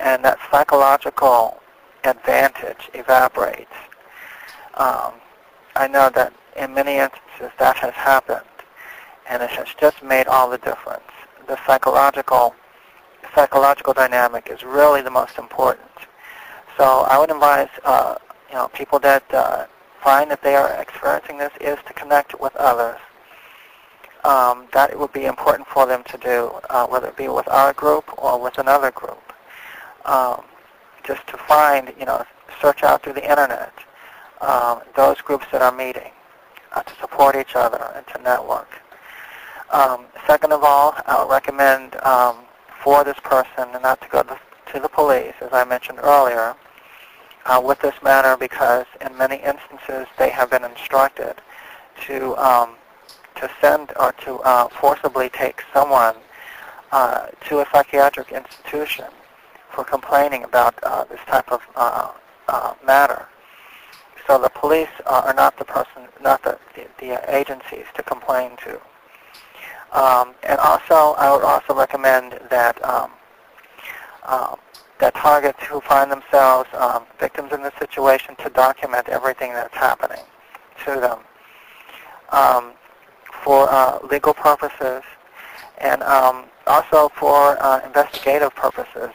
and that psychological advantage evaporates. I know that in many instances that has happened, and it has just made all the difference. The psychological dynamic is really the most important. So I would advise people that find that they are experiencing this is to connect with others. That it would be important for them to do, whether it be with our group or with another group. Just to find, search out through the internet those groups that are meeting to support each other and to network. Second of all, I would recommend for this person not to go to the police, as I mentioned earlier, with this matter, because in many instances they have been instructed to send or to forcibly take someone to a psychiatric institution for complaining about this type of matter. So the police are not the person, not the agencies to complain to. And also, I would also recommend that that targets who find themselves victims in this situation to document everything that's happening to them for legal purposes and also for investigative purposes.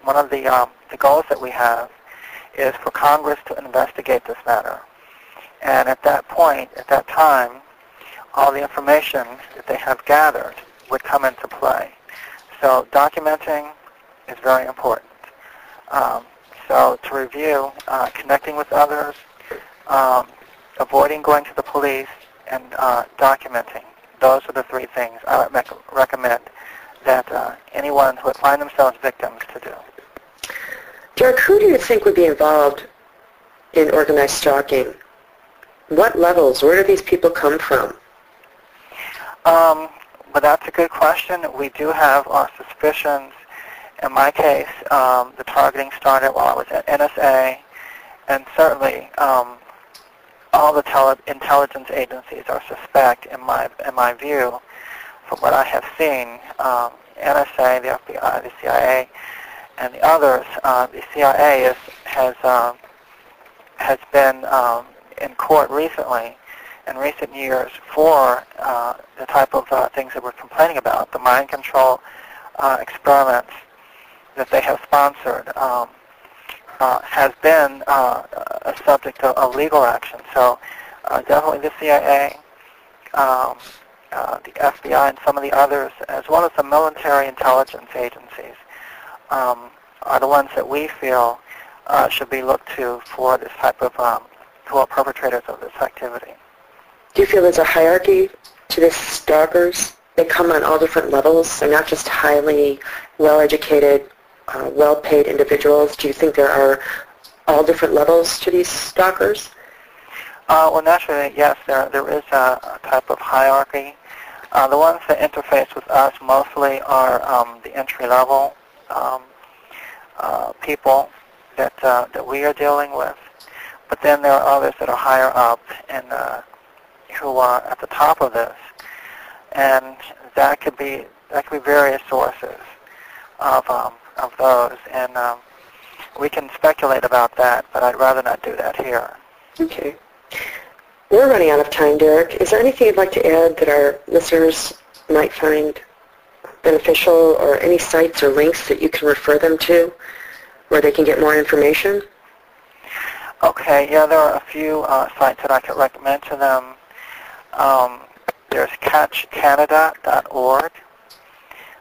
One of the goals that we have is for Congress to investigate this matter. And at that point, at that time, all the information that they have gathered would come into play. So documenting is very important. So to review, connecting with others, avoiding going to the police, and documenting. Those are the three things I would recommend that anyone who would find themselves victims to do. Derek, who do you think would be involved in organized stalking? What levels? Where do these people come from? But that's a good question. We do have our suspicions. In my case, the targeting started while I was at NSA, and certainly all the intelligence agencies are suspect, in my view, from what I have seen. NSA, the FBI, the CIA, and the others. The CIA has been in court recently, in recent years, for the type of things that we're complaining about, the mind control experiments that they have sponsored, has been a subject of legal action. So definitely the CIA, the FBI, and some of the others, as well as the military intelligence agencies, are the ones that we feel should be looked to for this type of, who are perpetrators of this activity. Do you feel there's a hierarchy to these stalkers? They come on all different levels. They're not just highly well-educated, well-paid individuals. Do you think there are all different levels to these stalkers? Well, naturally, yes, there is a type of hierarchy. The ones that interface with us mostly are the entry-level people that we are dealing with. But then there are others that are higher up and who are at the top of this, and that could be various sources of those, and we can speculate about that, but I'd rather not do that here. Okay. We're running out of time, Derek. Is there anything you'd like to add that our listeners might find beneficial, or any sites or links that you can refer them to where they can get more information? Okay, yeah, there are a few sites that I could recommend to them. There's catchcanada.org.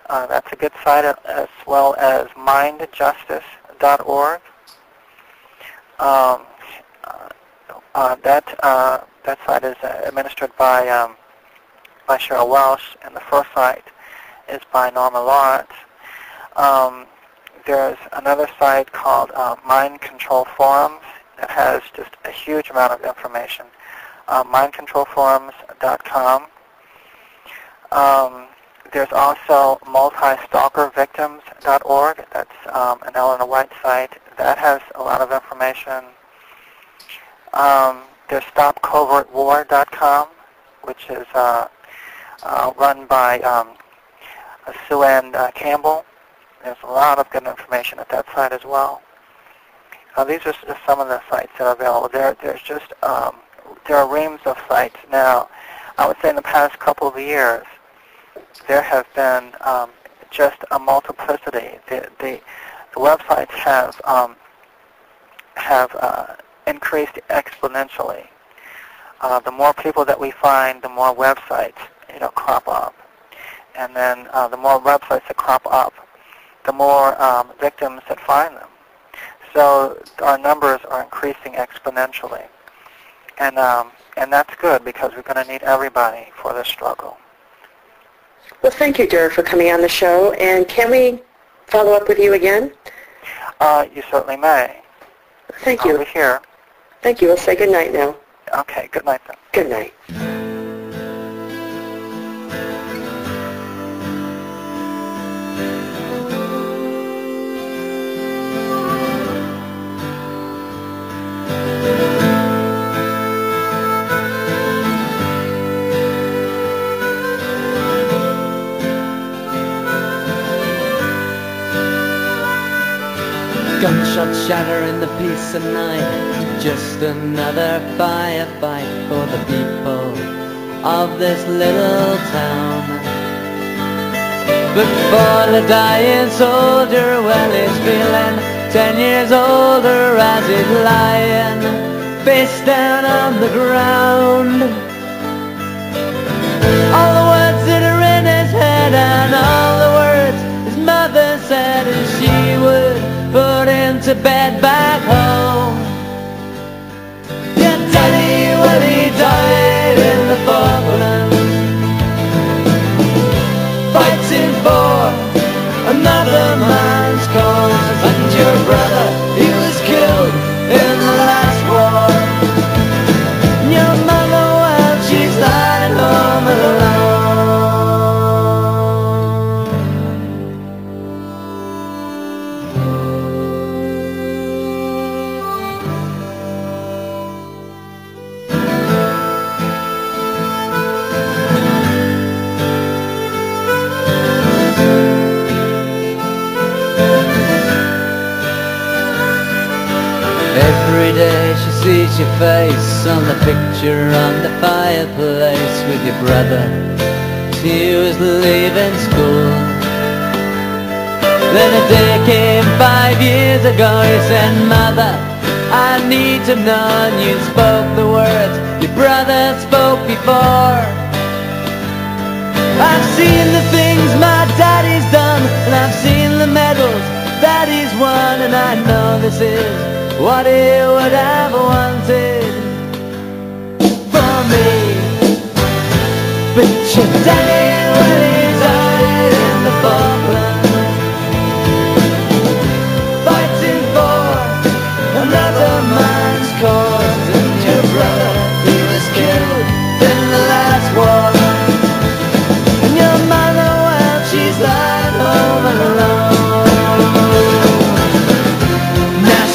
That's a good site, as well as mindjustice.org. That site is administered by Cheryl Welsh, and the first site is by Norma Lawrence. There's another site called Mind Control Forums that has just a huge amount of information. mindcontrolforums.com. There's also multistalkervictims.org. That's an Eleanor White site. That has a lot of information. There's stopcovertwar.com, which is run by Sue Ann Campbell. There's a lot of good information at that site as well. These are just some of the sites that are available. There are reams of sites now. I would say in the past couple of years, there have been just a multiplicity. The websites have increased exponentially. The more people that we find, the more websites crop up, and then the more websites that crop up, the more victims that find them. So our numbers are increasing exponentially, and that's good because we're going to need everybody for this struggle. Well, thank you, Dur, for coming on the show. And can we follow up with you again? You certainly may. Thank you. I'll be here. Thank you. We'll say good night now. Okay, good night then. Good night. Gunshots shatter in the peace of night. Just another firefight for the people of this little town. But for the dying soldier, well, he's feeling 10 years older as he's lying face down on the ground. All the words that are in his head and all the words his mother said, and she would put him to bed back home. Yeah, Daddy, well, he died in the Falklands, fighting for another man's cause. And your brother, he was killed in the last war. And your mother, well, she's lying home alone. Every day she sees your face on the picture on the fireplace with your brother. She was leaving school. Then a day came 5 years ago. He said, Mother, I need to know. And you spoke the words your brother spoke before. I've seen the things my daddy's done, and I've seen the medals that he's won, and I know this is what he would have wanted for me. But your daddy, well, he died in the Falklands, fighting for another man's cause. And your brother, he was killed in the last war. And your mother, well, she's lying home alone.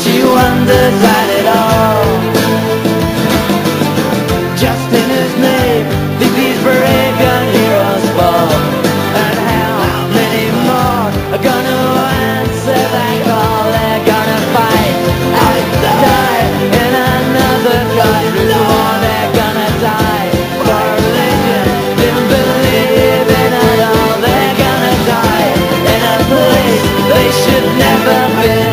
She wonders at it all. Just in his name, think these brave young heroes fall. And how many more are gonna answer that call? They're gonna fight and die in another country's war. They're gonna die for a religion didn't believe in at all. They're gonna die in a place they should never be.